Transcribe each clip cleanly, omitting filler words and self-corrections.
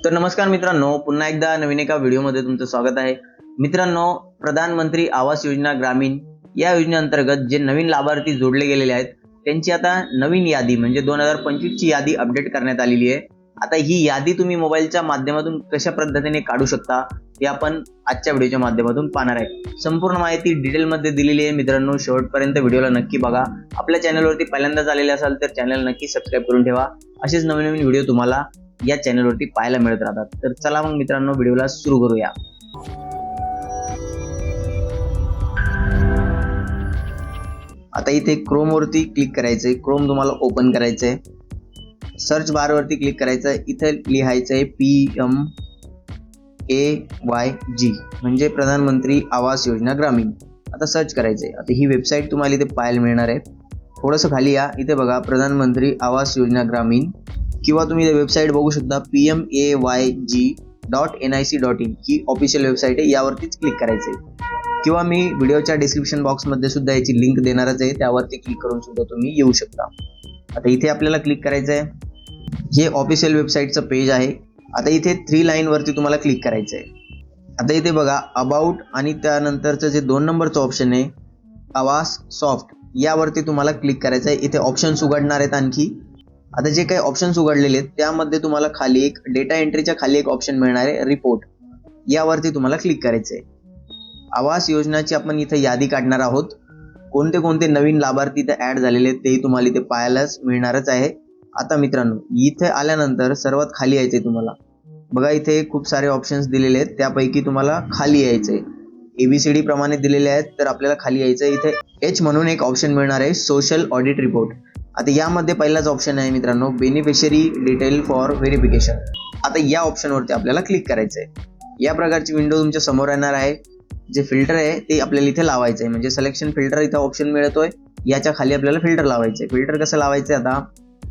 तर नमस्कार मित्रांनो, पुन्हा एकदा नवीन एका व्हिडिओमध्ये तुमचं स्वागत आहे. मित्रांनो, प्रधानमंत्री आवास योजना ग्रामीण या योजनेअंतर्गत जे नवीन लाभार्थी जोडले गेलेले आहेत त्यांची आता नवीन यादी म्हणजे 2025 ची यादी अपडेट करण्यात आलेली आहे. आता ही यादी तुम्ही मोबाईलच्या माध्यमातून कशा पद्धतीने काढू शकता हे आपण आजच्या व्हिडिओच्या माध्यमातून पाहणार आहे. संपूर्ण माहिती डिटेलमध्ये दिलेली आहे. मित्रांनो, शेवटपर्यंत व्हिडिओला नक्की बघा. आपल्या चॅनलवरती पहिल्यांदाच आलेले असाल तर चॅनल नक्की सबस्क्राईब करून ठेवा. असेच नवीन नवीन व्हिडिओ तुम्हाला या चॅनलवरती पाहायला मिळत राहतात. तर चला मग मित्रांनो, व्हिडिओला सुरू करूया. आता इथे क्रोम वरती क्लिक करायचंय. क्रोम तुम्हाला ओपन करायचंय. सर्च बार वरती क्लिक करायचंय. इथे लिहायचंय PMAYG म्हणजे प्रधानमंत्री आवास योजना ग्रामीण. आता सर्च करायचंय. आता ही वेबसाईट तुम्हाला इथे पाहायला मिळणार आहे. थोडंसं खाली या. इथे बघा प्रधानमंत्री आवास योजना ग्रामीण किंवा तुम्ही वेबसाईट बघू शकता PMAYG.nic.in ही ऑफिशियल वेबसाईट आहे. यावरतीच क्लिक करायचंय किंवा मी व्हिडिओच्या डिस्क्रिप्शन बॉक्समध्ये सुद्धा याची लिंक देणारच आहे. त्यावरती क्लिक करून सुद्धा तुम्ही येऊ शकता. आता इथे आपल्याला क्लिक करायचं आहे. हे ऑफिशियल वेबसाईटचं पेज आहे. आता इथे 3 लाईन वरती तुम्हाला क्लिक करायचं आहे. आता इथे बघा अबाउट आणि त्यानंतरचं जे 2 नंबरचं ऑप्शन आहे आवास सॉफ्ट यावरती तुम्हाला क्लिक करायचं आहे. इथे ऑप्शन्स उघडणार आहेत आणखी. आता जे काही ऑप्शन्स उघडलेले आहेत त्यामध्ये तुम्हाला खाली एक डेटा एंट्रीच्या खाली एक ऑप्शन मिळणार आहे रिपोर्ट. यावरती तुम्हाला क्लिक करायचं आहे. आवास योजनाची आपण इथे यादी काढणार आहोत. कोणते कोणते नवीन लाभार्थी इथे ऍड झालेले आहेत तेही तुम्हाला इथे पाहायलाच मिळणारच आहे. आता मित्रांनो, इथे आल्यानंतर सर्वात खाली यायचंय तुम्हाला. बघा इथे खूप सारे ऑप्शन्स दिलेले आहेत. त्यापैकी तुम्हाला खाली यायचंय. ABCD प्रमाणे दिलेले आहेत तर आपल्याला खाली यायचंय. इथे H म्हणून एक ऑप्शन मिळणार आहे सोशल ऑडिट रिपोर्ट. आता यामध्ये पहिलाच ऑप्शन आहे मित्रांनो बेनिफिशरी डिटेल फॉर व्हेरिफिकेशन. आता या ऑप्शनवरती आपल्याला क्लिक करायचंय. या प्रकारची विंडो तुमच्या समोर येणार आहे. जे फिल्टर आहे ते आपल्याला इथे लावायचं आहे. म्हणजे सिलेक्शन फिल्टर इथं ऑप्शन मिळतोय. याच्या खाली आपल्याला फिल्टर लावायचंय. फिल्टर कसं लावायचं आता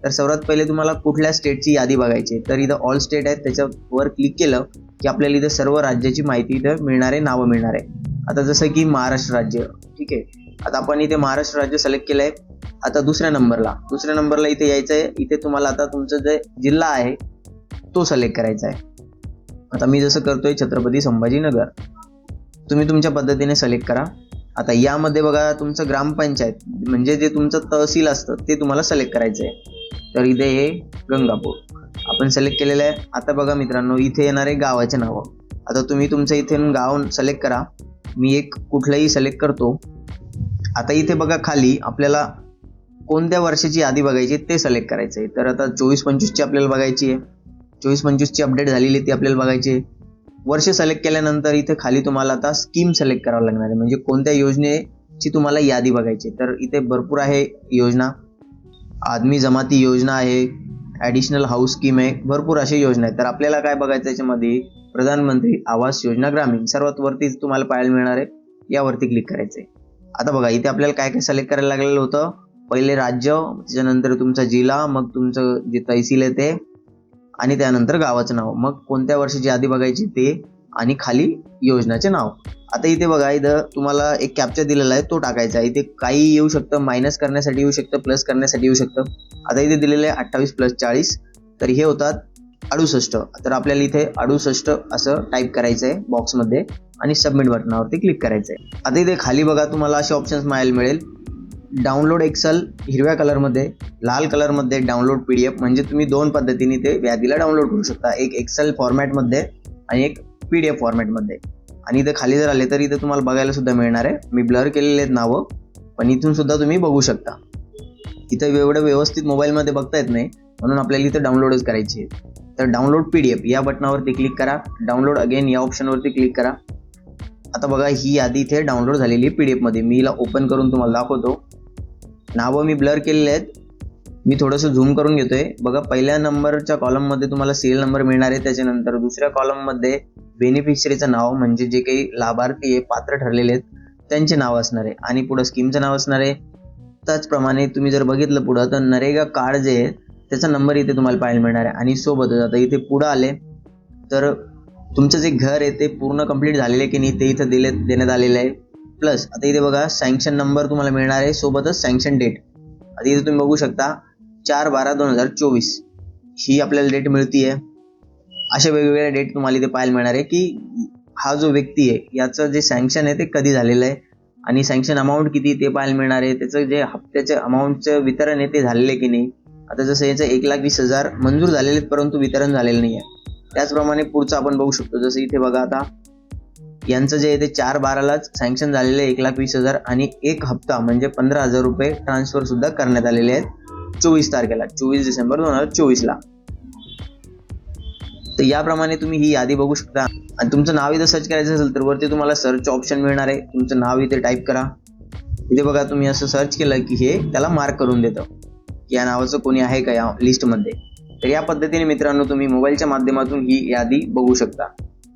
तर सर्वात पहिले तुम्हाला कुठल्या स्टेटची यादी बघायची तर इथं ऑल स्टेट आहेत. त्याच्यावर क्लिक केलं की आपल्याला इथं सर्व राज्याची माहिती इथं मिळणार आहे, नावं मिळणार आहे. आता जसं की महाराष्ट्र राज्य, ठीक आहे. आता आपण इथे महाराष्ट्र राज्य सिलेक्ट केलंय. आता दुसऱ्या नंबरला इथे यायचं आहे. इथे तुम्हाला आता तुमचं जे जिल्हा आहे तो सिलेक्ट करायचा आहे. आता मी जसं करतोय छत्रपती संभाजीनगर. तुम्ही तुमच्या पद्धतीने सिलेक्ट करा. आता यामध्ये बघा तुमचं ग्रामपंचायत म्हणजे जे तुमचं तहसील असतं ते तुम्हाला सिलेक्ट करायचं आहे. तर इथे हे गंगापूर आपण सिलेक्ट केलेलं आहे. आता बघा मित्रांनो, इथे येणारे गावाचे नावं. आता तुम्ही तुमचं इथे गाव सिलेक्ट करा. मी एक कुठलंही सिलेक्ट करतो. आता इथे बघा खाली आपल्याला कोणत्या वर्षाची यादी बघायची ते सिलेक्ट करायचं आहे. तर आता 24-25 ची आपल्याला बघायची आहे. 24-25 ची अपडेट झालेली ती आपल्याला बघायची आहे. वर्ष सिलेक्ट केल्यानंतर इथे खाली तुम्हाला आता स्कीम सिलेक्ट करावं लागणार आहे. म्हणजे कोणत्या योजनेची तुम्हाला यादी बघायची. तर इथे भरपूर आहे योजना. आदमी जमाती योजना आहे, ॲडिशनल हाऊस स्कीम आहे, भरपूर अशा योजना आहेत. तर आपल्याला काय बघायचं याच्यामध्ये प्रधानमंत्री आवास योजना ग्रामीण सर्वात वरती तुम्हाला पाहायला मिळणार आहे. यावरती क्लिक करायचं आहे. आता बघा इथे आपल्याला काय काय सिलेक्ट करायला लागलेलं होतं. पहिले राज्य, त्याच्यानंतर तुमचा जिल्हा, मग तुमचं जे तहसील आहे ते आणि त्यानंतर गावाचं नाव, मग कोणत्या वर्षाची यादी बघायची ते आणि खाली योजनाचे नाव. आता इथे बघा इथं तुम्हाला एक कॅप्चा दिलेला आहे तो टाकायचा आहे. इथे काही येऊ शकतं, मायनस करण्यासाठी येऊ शकतं, प्लस करण्यासाठी येऊ शकतं. आता इथे दिलेलं आहे 28 + 40 तर हे होतात 68. तर आपल्याला इथे 68 असं टाईप करायचं आहे बॉक्समध्ये आणि सबमिट बटनावरती क्लिक करायचं आहे. आता इथे खाली बघा तुम्हाला असे ऑप्शन्स मिळायला मिळेल. डाउनलोड एक्सेल हिरव्या कलरमध्ये, लाल कलरमध्ये डाउनलोड PDF म्हणजे तुम्ही 2 पद्धतीने ते यादीला डाउनलोड करू शकता. एक एक्सेल फॉर्मॅटमध्ये आणि एक PDF फॉर्मॅटमध्ये. आणि इथे खाली जर आले तर इथे तुम्हाला बघायला सुद्धा मिळणार आहे. मी ब्लर केलेले आहेत नावं पण इथून सुद्धा तुम्ही बघू शकता. इथं एवढं व्यवस्थित मोबाईलमध्ये बघता येत नाही म्हणून आपल्याला इथं डाउनलोडच करायची आहे. तर डाउनलोड PDF या बटनावरती क्लिक करा. डाउनलोड अगेन या ऑप्शनवरती क्लिक करा. आता बघा ही यादी इथे डाउनलोड झालेली आहे PDF मध्ये. मी हिला ओपन करून तुम्हाला दाखवतो. नावं मी ब्लर केलेले आहेत. मी थोडंसं झूम करून घेतोय. बघा पहिल्या नंबरच्या कॉलममध्ये तुम्हाला सीरियल नंबर मिळणार आहे. त्याच्यानंतर दुसऱ्या कॉलममध्ये बेनिफिशरीचं नाव म्हणजे जे काही लाभार्थी आहे पात्र ठरलेले आहेत त्यांचे नाव असणार आहे आणि पुढं स्कीमचं नाव असणार आहे. त्याचप्रमाणे तुम्ही जर बघितलं पुढं तर नरेगा कार्ड जे आहे त्याचा नंबर इथे तुम्हाला पाहायला मिळणार आहे. आणि सोबतच आता इथे पुढं आले तर तुमचं जे घर आहे ते पूर्ण कंप्लीट झालेलं आहे की नाही ते इथं देण्यात आलेलं आहे. प्लस आता इथे बघा सँक्शन नंबर तुम्हाला मिळणार आहे सोबतच सँक्शन डेट. आता इथे तुम्ही बघू शकता 4/12/2024 ही आपल्याला डेट मिळतीये. अशा वेगवेगळ्या डेट तुम्हाला इथे पाहायला मिळणार आहे की हा जो व्यक्ती आहे याचं जे सँक्शन आहे ते कधी झालेलं आहे आणि सँक्शन अमाऊंट किती ते पाहायला मिळणार आहे. त्याचं जे हप्त्याच्या अमाऊंटचं वितरण आहे ते झालेलं आहे की नाही. आता जसं याचं 1,20,000 मंजूर झालेले आहेत परंतु वितरण झालेलं नाही आहे. त्याचप्रमाणे पुढचं आपण बघू शकतो. जसं इथे बघा आता यांचं जे आहे ते 4/12लाच सँक्शन झालेलं आहे 1,20,000 आणि एक हप्ता म्हणजे 15,000 रुपये ट्रान्सफर सुद्धा करण्यात आलेले आहेत 24 तारखेला 24 डिसेंबर 2024ला. तर याप्रमाणे तुम्ही ही यादी बघू शकता. आणि तुमचं नाव इथं सर्च करायचं असेल तर वरती तुम्हाला सर्च ऑप्शन मिळणार आहे. तुमचं नाव इथे टाईप करा. इथे बघा तुम्ही असं सर्च केलं की हे त्याला मार्क करून देतं की या नावाचं कोणी आहे का या लिस्टमध्ये. तर या पद्धतीने मित्रांनो तुम्ही मोबाईलच्या माध्यमातून ही यादी बघू शकता.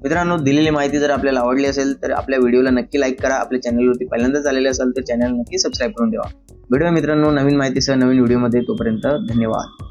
मित्रांनो दिलेली माहिती जर आपल्याला आवडली असेल तर आपल्या व्हिडिओला नक्की लाईक करा. आपल्या चॅनलवरती पहिल्यांदाच आलेले असेल तर चॅनल नक्की सबस्क्राईब करून ठेवा. भेटूया मित्रांनो नवीन माहितीसह नवीन व्हिडिओमध्ये. तोपर्यंत धन्यवाद.